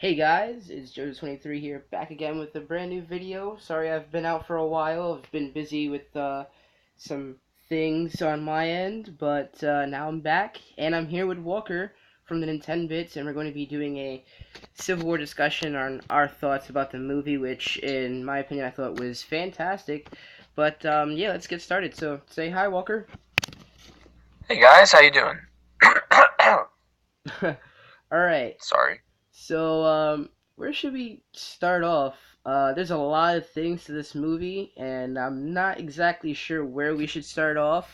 Hey guys, it's Joe23 here, back again with a brand new video. Sorry I've been out for a while. I've been busy with some things on my end, but now I'm back, and I'm here with Walker from the TheNintenBits, and we're going to be doing a Civil War discussion on our thoughts about the movie, which, in my opinion, I thought was fantastic. But yeah, let's get started. So, say hi, Walker. Hey guys, how you doing? Alright. Sorry. So, where should we start off? There's a lot of things to this movie, and I'm not exactly sure where we should start off.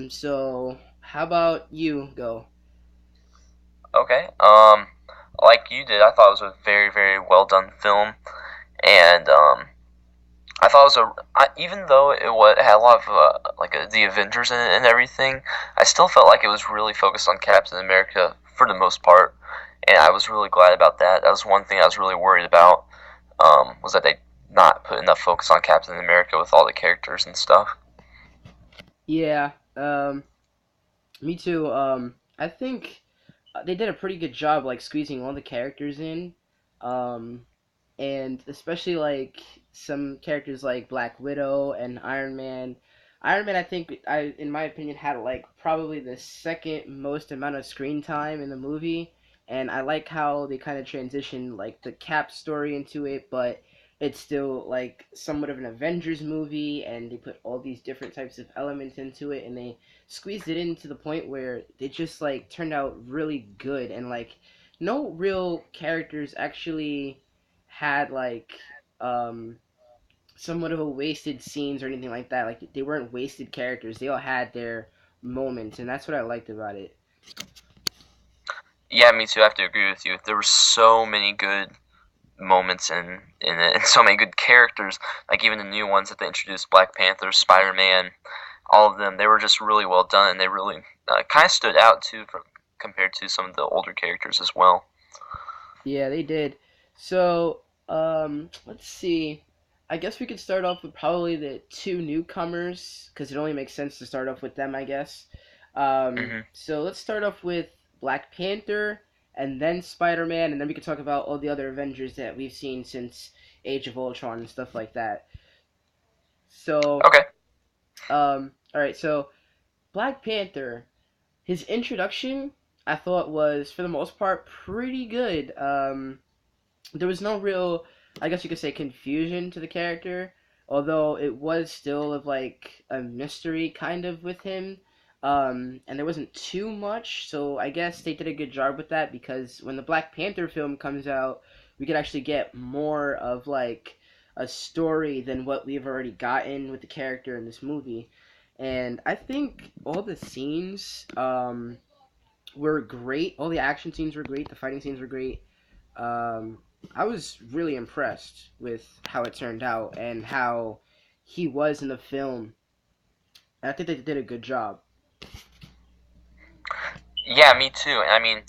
So how about you go? Okay. Like you did, I thought it was a very, very well done film, and I thought it was even though it had a lot of the Avengers in it and everything, I still felt like it was really focused on Captain America for the most part, and I was really glad about that. That was one thing I was really worried about, was that they not put enough focus on Captain America with all the characters and stuff. Yeah, me too. I think they did a pretty good job, like squeezing all the characters in. Um, and especially like some characters like Black Widow and Iron Man. Iron Man, I think, in my opinion, had like probably the second most amount of screen time in the movie, and I like how they kind of transitioned like the Cap story into it, but it's still like somewhat of an Avengers movie, and they put all these different types of elements into it, and they squeezed it in to the point where it just like turned out really good, and like no real characters actually had like um somewhat of a wasted scenes or anything like that. Like they weren't wasted characters. They all had their moments, and that's what I liked about it. Yeah, me too. I have to agree with you. There were so many good moments in it, and so many good characters. Like even the new ones that they introduced, Black Panther, Spider Man, all of them. They were just really well done, and they really kind of stood out too, compared to some of the older characters as well. Yeah, they did. So, let's see. I guess we could start off with probably the two newcomers because it only makes sense to start off with them, I guess. Hmm. So let's start off with Black Panther and then Spider Man, and then we could talk about all the other Avengers that we've seen since Age of Ultron and stuff like that. So, Okay. all right. So Black Panther, his introduction, I thought was for the most part pretty good. There was no real, I guess you could say, confusion to the character, although it was still of like a mystery kind of with him. And there wasn't too much, so I guess they did a good job with that because when the Black Panther film comes out, we could actually get more of like a story than what we've already gotten with the character in this movie. And I think all the scenes were great. All the action scenes were great. The fighting scenes were great. um, I was really impressed with how it turned out and how he was in the film. I think they did a good job. Yeah, me too. I mean,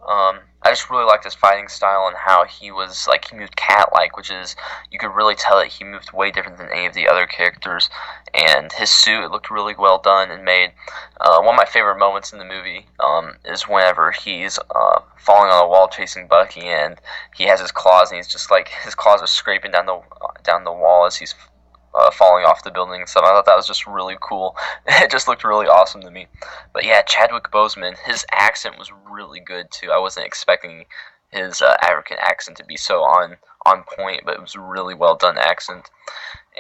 I just really liked his fighting style and how he was like he moved cat-like, which is you could really tell that he moved way different than any of the other characters. And his suit looked really well done and made. One of my favorite moments in the movie is whenever he's falling on a wall chasing Bucky, and he has his claws, and he's just like his claws are scraping down the wall as he's falling off the building and stuff. I thought that was just really cool. It just looked really awesome to me. But yeah, Chadwick Boseman, his accent was really good too. I wasn't expecting his African accent to be so on point, but it was a really well done accent.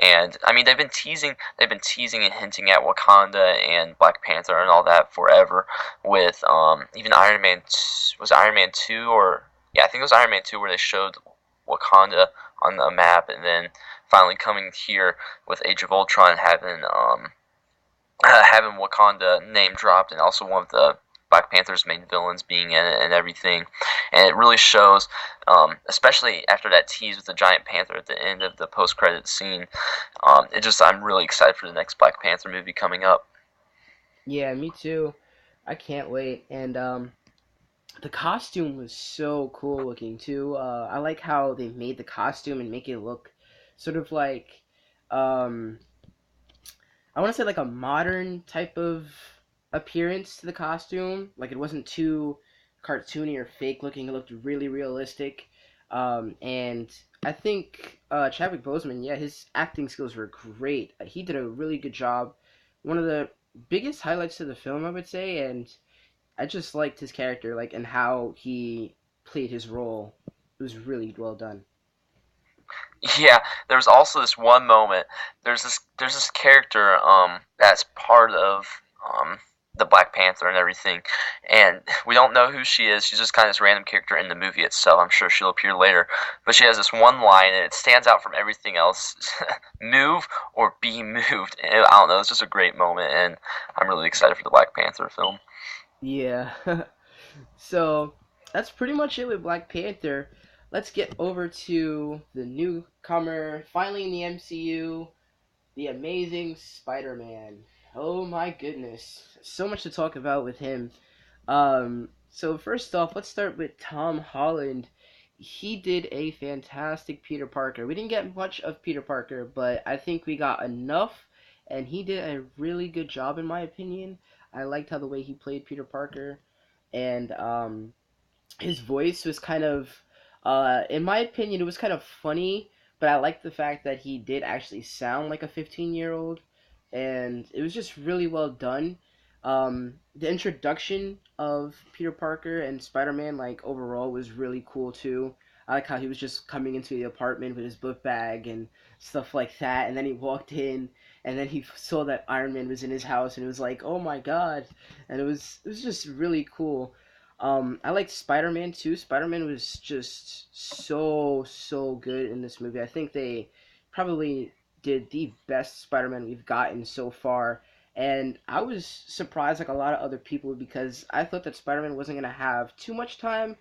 And I mean, they've been teasing and hinting at Wakanda and Black Panther and all that forever. With even Iron Man, was it Iron Man 2 or yeah, I think it was Iron Man 2 where they showed Wakanda on the map, and then finally coming here with Age of Ultron having having Wakanda name dropped, and also one of the Black Panther's main villains being in it and everything. And it really shows, especially after that tease with the giant panther at the end of the post-credit scene. I'm really excited for the next Black Panther movie coming up. Yeah, me too. I can't wait. And the costume was so cool looking too. I like how they made the costume and make it look sort of like um, I want to say like a modern type of appearance to the costume. Like it wasn't too cartoony or fake looking. It looked really realistic. And I think Chadwick Boseman, yeah, his acting skills were great. He did a really good job. One of the biggest highlights to the film, I would say, and I just liked his character, like, and how he played his role. It was really well done. Yeah, there's also this one moment. There's this character that's part of um the Black Panther and everything, and we don't know who she is. She's just kind of this random character in the movie itself. I'm sure she'll appear later, but she has this one line and it stands out from everything else. Move or be moved. And I don't know. It's just a great moment, and I'm really excited for the Black Panther film. Yeah. So that's pretty much it with Black Panther. Let's get over to the newcomer, finally in the MCU, the Amazing Spider-Man. Oh my goodness, so much to talk about with him. So first off, let's start with Tom Holland. He did a fantastic Peter Parker. We didn't get much of Peter Parker, but I think we got enough, and he did a really good job in my opinion. I liked how the way he played Peter Parker, and his voice was kind of in my opinion it was kind of funny, but I liked the fact that he did actually sound like a 15-year-old, and it was just really well done. The introduction of Peter Parker and Spider-Man, like, overall was really cool too. I like how he was just coming into the apartment with his book bag and stuff like that, and then he walked in, and then he saw that Iron Man was in his house, and it was like, oh my god, and it was just really cool. I liked Spider Man too. Spider Man was just so good in this movie. I think they probably did the best Spider Man we've gotten so far. And I was surprised, like a lot of other people, because I thought that Spider Man wasn't gonna have too much time,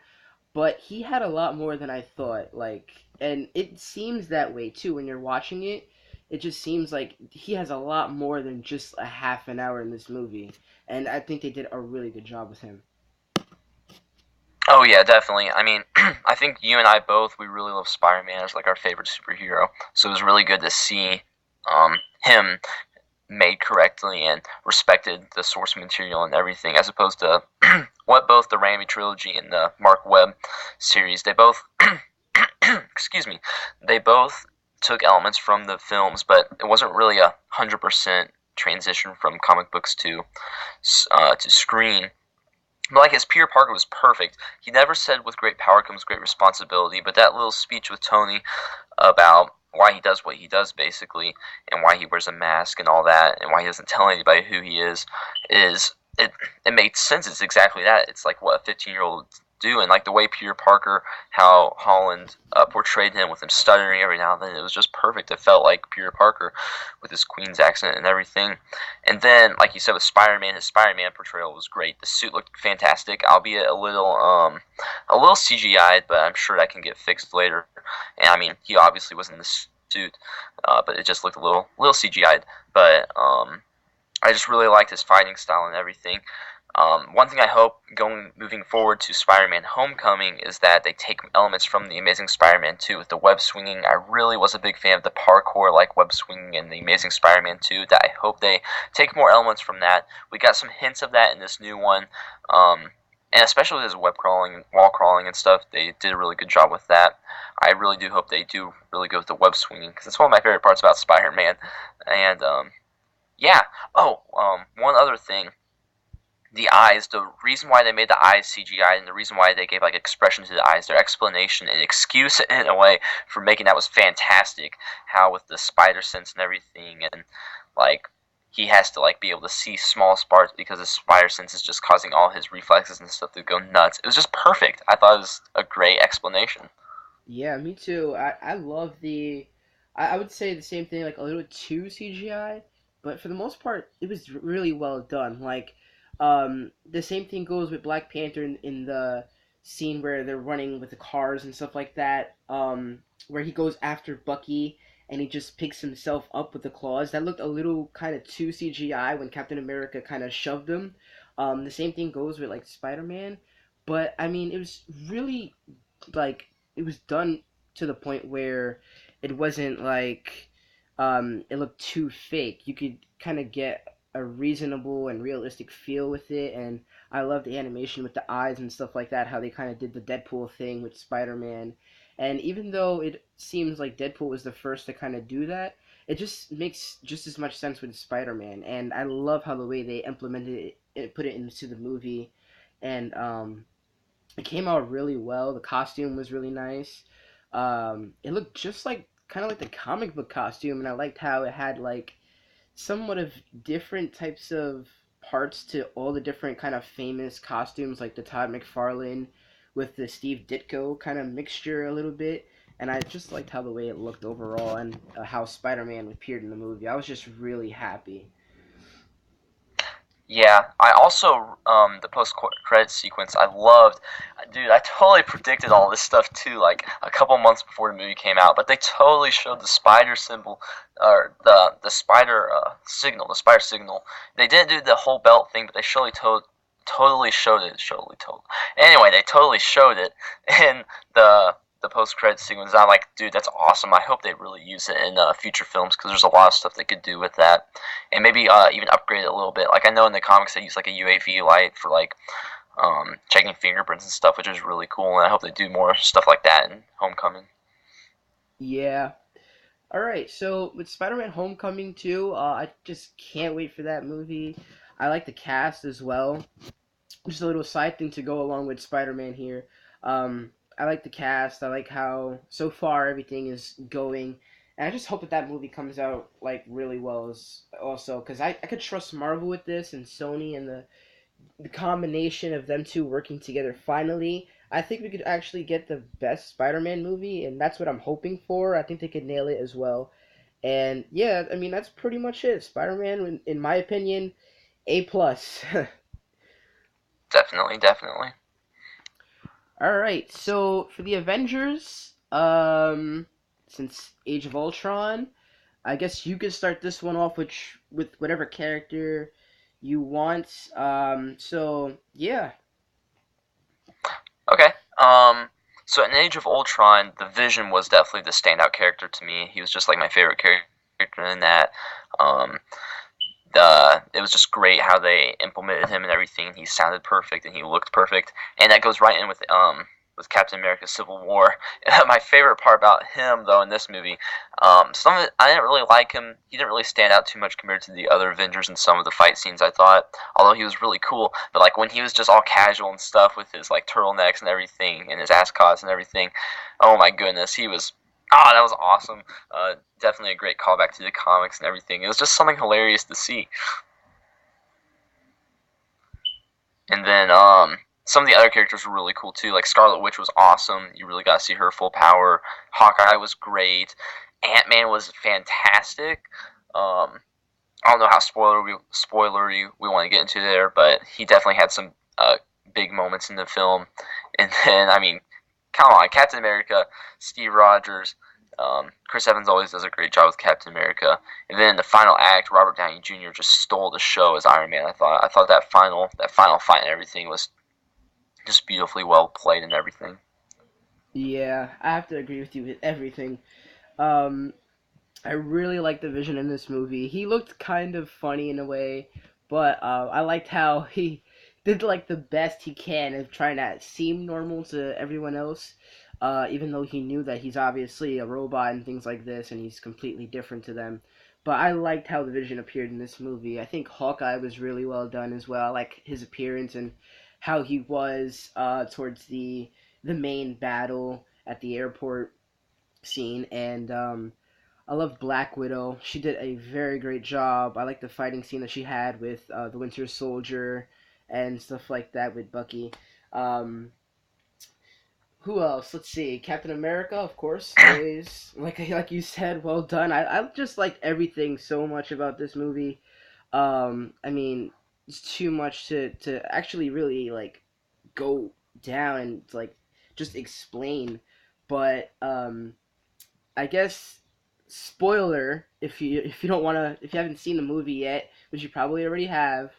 but he had a lot more than I thought. Like, and it seems that way too when you're watching it. It just seems like he has a lot more than just a half an hour in this movie, and I think they did a really good job with him. Oh yeah, definitely. I mean, I think you and I both we really love Spider-Man as like our favorite superhero. So it was really good to see him made correctly and respected the source material and everything, as opposed to what both the Raimi trilogy and the Mark Webb series. They both, excuse me, they both took elements from the films, but it wasn't really 100% transition from comic books to screen. But like his Peter Parker was perfect. He never said with great power comes great responsibility, but that little speech with Tony about why he does what he does basically, and why he wears a mask and all that, and why he doesn't tell anybody who he is it makes sense. It's exactly that. It's like what a 15-year-old do, and like the way Peter Parker, how Holland portrayed him with him stuttering every now and then, it was just perfect. It felt like Peter Parker with his Queen's accent and everything. And then, like you said, with Spider-Man, his Spider-Man portrayal was great. The suit looked fantastic, albeit a little CGI'd, but I'm sure that can get fixed later. And I mean, he obviously was in the suit, but it just looked a little CGI'd. But I just really liked his fighting style and everything. One thing I hope moving forward to Spider-Man: Homecoming is that they take elements from the Amazing Spider-Man 2 with the web swinging. I really was a big fan of the parkour like web swinging in the Amazing Spider-Man 2. That I hope they take more elements from that. We got some hints of that in this new one, and especially with his web crawling, wall crawling, and stuff. They did a really good job with that. I really do hope they do really good with the web swinging because it's one of my favorite parts about Spider-Man. And yeah. Oh, one other thing the eyes, the reason why they made the eyes CGI and the reason why they gave like expression to the eyes, their explanation and excuse in a way for making that was fantastic. How with the spider sense and everything, and like he has to like be able to see small sparks because his spider sense is just causing all his reflexes and stuff to go nuts. It was just perfect. I thought it was a great explanation. Yeah, me too. I love the. I would say the same thing, like a little too CGI, but for the most part, it was really well done. Like, the same thing goes with Black Panther in the scene where they're running with the cars and stuff like that. Where he goes after Bucky and he just picks himself up with the claws. That looked a little kind of too CGI when Captain America kind of shoved him. The same thing goes with like Spider Man, but I mean, it was really like it was done to the point where it wasn't like it looked too fake. You could kind of get a reasonable and realistic feel with it, and I love the animation with the eyes and stuff like that. How they kind of did the Deadpool thing with Spider-Man, and even though it seems like Deadpool was the first to kind of do that, it just makes just as much sense with Spider-Man, and I love how the way they implemented it, put it into the movie, and it came out really well. The costume was really nice. It looked just like kind of like the comic book costume, and I liked how it had like somewhat of different types of parts to all the different kind of famous costumes, like the Todd McFarlane with the Steve Ditko kind of mixture a little bit. And I just liked how the way it looked overall, and how Spider-Man appeared in the movie. I was just really happy. Yeah, I also the post credit sequence I loved. Dude, I totally predicted all this stuff too, like a couple months before the movie came out. But they totally showed the spider symbol, or the spider signal, the spider signal. They didn't do the whole belt thing, but they totally showed it. Totally told. Anyway, they totally showed it in the post credit sequence. I'm like, dude, that's awesome. I hope they really use it in future films because there's a lot of stuff they could do with that, and maybe even upgrade it a little bit. Like I know in the comics they use like a UAV light for like checking fingerprints and stuff, which is really cool. And I hope they do more stuff like that in Homecoming. Yeah. All right. So with Spider-Man: Homecoming 2, I just can't wait for that movie. I like the cast as well. Just a little side thing to go along with Spider-Man here. I like the cast. I like how so far everything is going, and I just hope that that movie comes out like really well as also because I could trust Marvel with this and Sony and the combination of them two working together. Finally, I think we could actually get the best Spider-Man movie, and that's what I'm hoping for. I think they could nail it as well. And yeah, I mean that's pretty much it. Spider-Man, in my opinion, A plus. Definitely, definitely. All right, so for the Avengers, since Age of Ultron, I guess you could start this one off with whatever character you want. So yeah, Okay. So in Age of Ultron, the Vision was definitely the standout character to me. He was just like my favorite character in that. Um, it was just great how they implemented him and everything. He sounded perfect and he looked perfect, and that goes right in with Captain America: Civil War. My favorite part about him though in this movie, some of it I didn't really like him. He didn't really stand out too much compared to the other Avengers in some of the fight scenes. I thought, although he was really cool, but like when he was just all casual and stuff with his like turtlenecks and everything and his ascots and everything, oh my goodness, he was. Ah, that was awesome. Definitely a great callback to the comics and everything. It was just something hilarious to see. And then some of the other characters were really cool too. Like Scarlet Witch was awesome. You really got to see her full power. Hawkeye was great. Ant Man was fantastic. I don't know how spoilery we want to get into there, but he definitely had some big moments in the film. And then I mean, come on, Captain America, Steve Rogers. Chris Evans always does a great job with Captain America, and then in the final act, Robert Downey Jr. just stole the show as Iron Man. I thought that final fight and everything was just beautifully well played and everything. yeah, I have to agree with you with everything. Um, I really liked the Vision in this movie. He looked kind of funny in a way, but I liked how he did like the best he can of trying to seem normal to everyone else, even though he knew that he's obviously a robot and things like this, and he's completely different to them. But I liked how the Vision appeared in this movie. I think Hawkeye was really well done as well. I like his appearance and how he was towards the main battle at the airport scene, and I love Black Widow. She did a very great job. I like the fighting scene that she had with the Winter Soldier and stuff like that with Bucky. Um, who else? Let's see. Captain America, of course, always like you said, well done. I just liked everything so much about this movie. I mean, it's too much to actually really like go down and like just explain, but I guess spoiler if you don't want to if you haven't seen the movie yet, which you probably already have.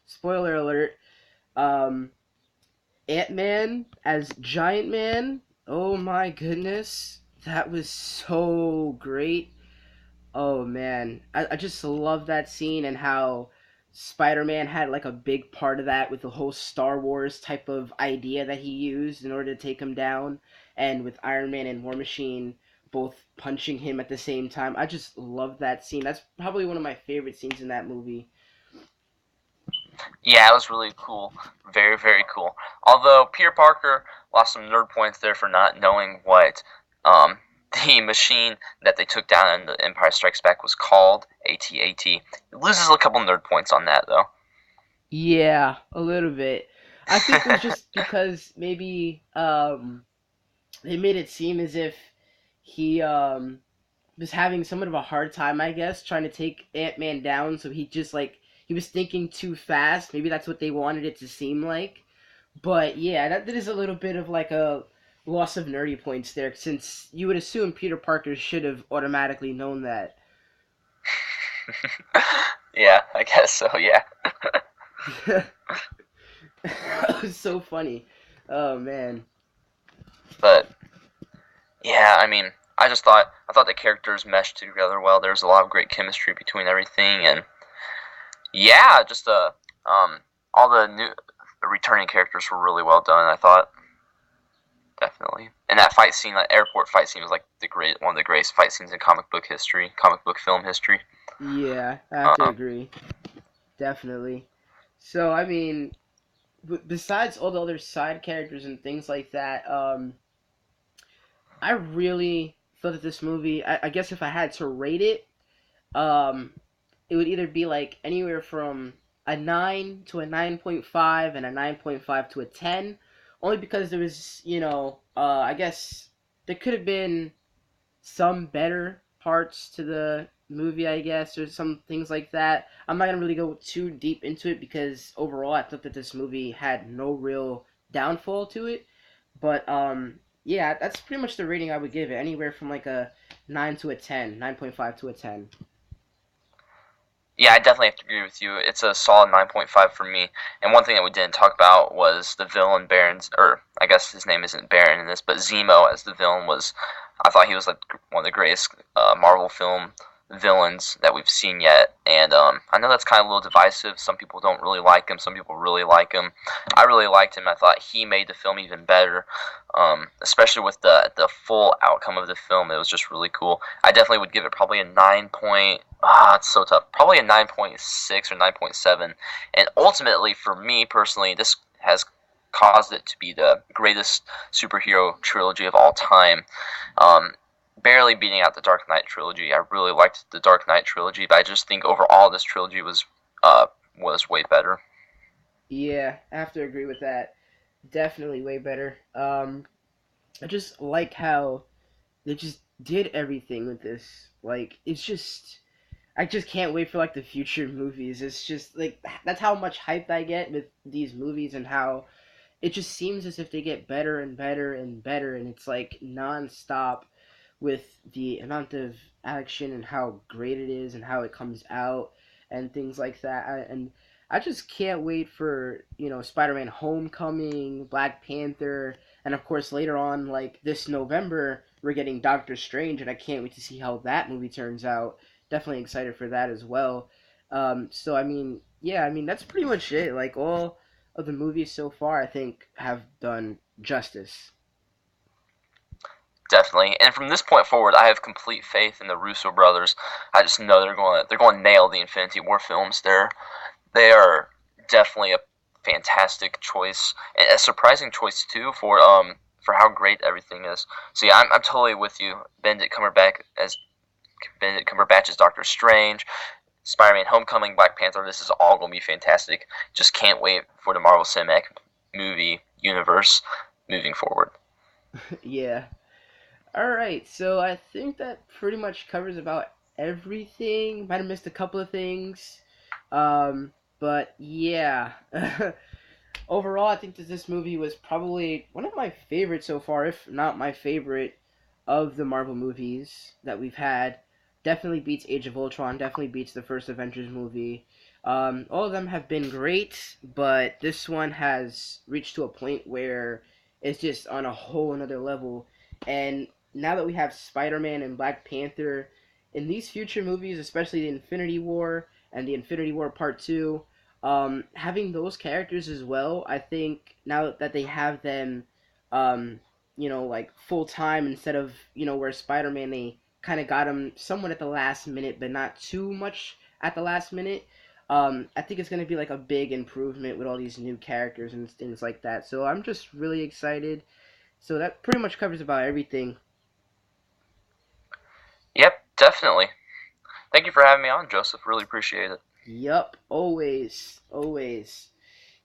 Spoiler alert. Um, Ant Man as Giant Man. Oh my goodness, that was so great. Oh man, I just love that scene and how Spider-Man had like a big part of that with the whole Star Wars type of idea that he used in order to take him down, and with Iron Man and War Machine both punching him at the same time. I just love that scene. That's probably one of my favorite scenes in that movie. Yeah, it was really cool. Very, very cool. Although Peter Parker lost some nerd points there for not knowing what um, the machine that they took down in the Empire Strikes Back was called, AT-AT. He loses a couple nerd points on that, though. Yeah, a little bit. I think it was just because maybe they made it seem as if he was having somewhat of a hard time, I guess, trying to take Ant Man down. So he just like he was thinking too fast. Maybe that's what they wanted it to seem like. But yeah, that is a little bit of like a loss of nerdy points there, since you would assume Peter Parker should have automatically known that. Yeah, I guess so, yeah. It was so funny. Oh man. But yeah, I mean, I thought the characters meshed together well. There was a lot of great chemistry between everything, and yeah, just all the returning characters were really well done. I thought definitely, and that fight scene, that airport fight scene, was like one of the greatest fight scenes in comic book film history. Yeah, I have to Um, agree. Definitely. So I mean, besides all the other side characters and things like that, I really thought that this movie. I guess if I had to rate it, um, it would either be like anywhere from a 9 to a 9.5 and a 9.5 to a 10, only because there was, I guess there could have been some better parts to the movie, I guess, or some things like that. I'm not gonna really go too deep into it because overall, I thought that this movie had no real downfall to it. But yeah, that's pretty much the rating I would give it. Anywhere from like a 9 to a 10, 9.5 to a 10. yeah, I definitely have to agree with you. It's a solid 9.5 for me. And one thing that we didn't talk about was the villain Baron's, or I guess his name isn't Baron in this, but Zemo as the villain was. I thought he was like one of the greatest Marvel film villains that we've seen yet. And I know that's kind of a little divisive. Some people don't really like him. Some people really like him. I really liked him. I thought he made the film even better, especially with the full outcome of the film. It was just really cool. I definitely would give it probably a 9 point. It's so tough. Probably a 9.6 or 9.7. And ultimately, for me personally, this has caused it to be the greatest superhero trilogy of all time. Um, Barely beating out the Dark Knight trilogy. I really liked the Dark Knight trilogy, but I just think overall this trilogy was way better. Yeah, I have to agree with that. Definitely way better. I just like how they just did everything with this. Like, it's just I just can't wait for like the future movies. It's just like that's how much hype I get with these movies, and how it just seems as if they get better and better and better, and it's like nonstop with the amount of action and how great it is and how it comes out and things like that. And I just can't wait for Spider-Man: Homecoming, Black Panther, and of course later on, like this November, we're getting Doctor Strange, and I can't wait to see how that movie turns out. Definitely excited for that as well. So I mean, yeah, I mean that's pretty much it. Like all of the movies so far, I think have done justice. Definitely. And from this point forward, I have complete faith in the Russo brothers. I just know they're going to nail the Infinity War films. They are definitely a fantastic choice, and a surprising choice too for how great everything is. So yeah, I'm totally with you. Benedict Cumberbatch as Doctor Strange, Spider-Man: Homecoming, Black Panther. This is all going to be fantastic. Just can't wait for the Marvel Cinematic movie universe moving forward. Yeah. All right. So I think that pretty much covers about everything. Might have missed a couple of things. But yeah. Overall, I think that this movie was probably one of my favorites so far, if not my favorite, of the Marvel movies that we've had. Definitely beats Age of Ultron, definitely beats the first Avengers movie. All of them have been great, but this one has reached to a point where it's just on a whole another level. And now that we have Spider Man and Black Panther, in these future movies, especially the Infinity War and the Infinity War Part Two. Having those characters as well, I think now that they have them, um, like full time instead of where Spider-Man they kind of got him somewhat at the last minute, but not too much at the last minute. I think it's going to be like a big improvement with all these new characters and things like that. So I'm just really excited. So that pretty much covers about everything. Yep, definitely. Thank you for having me on, Joseph. Really appreciate it. Yup, always, always.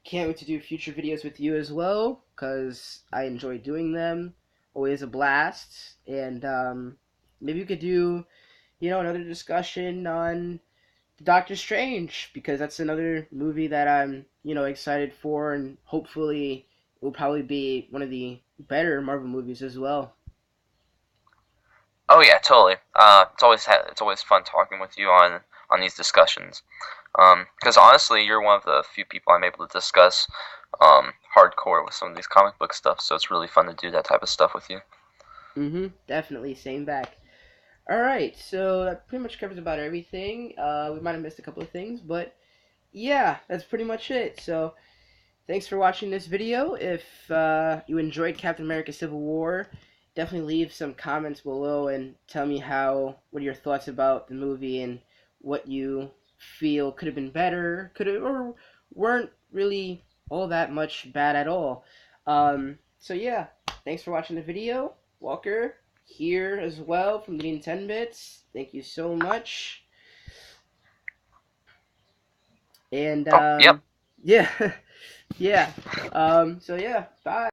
Can't wait to do future videos with you as well, because I enjoy doing them. Always a blast. And maybe we could do, another discussion on Doctor Strange, because that's another movie that I'm, excited for, and hopefully it will probably be one of the better Marvel movies as well. Oh yeah, totally. It's always fun talking with you on these discussions. Because honestly, you're one of the few people I'm able to discuss hardcore with some of these comic book stuff. So it's really fun to do that type of stuff with you. Definitely, same back. All right, so that pretty much covers about everything. We might have missed a couple of things, but yeah, that's pretty much it. So thanks for watching this video. If you enjoyed Captain America Civil War, definitely leave some comments below and tell me what are your thoughts about the movie and what you feel could have been better, could have, or weren't really all that much bad at all. So yeah, thanks for watching the video. Walker here as well from the NintenBits. Thank you so much. And Oh, yep. yeah, yeah. So yeah, bye.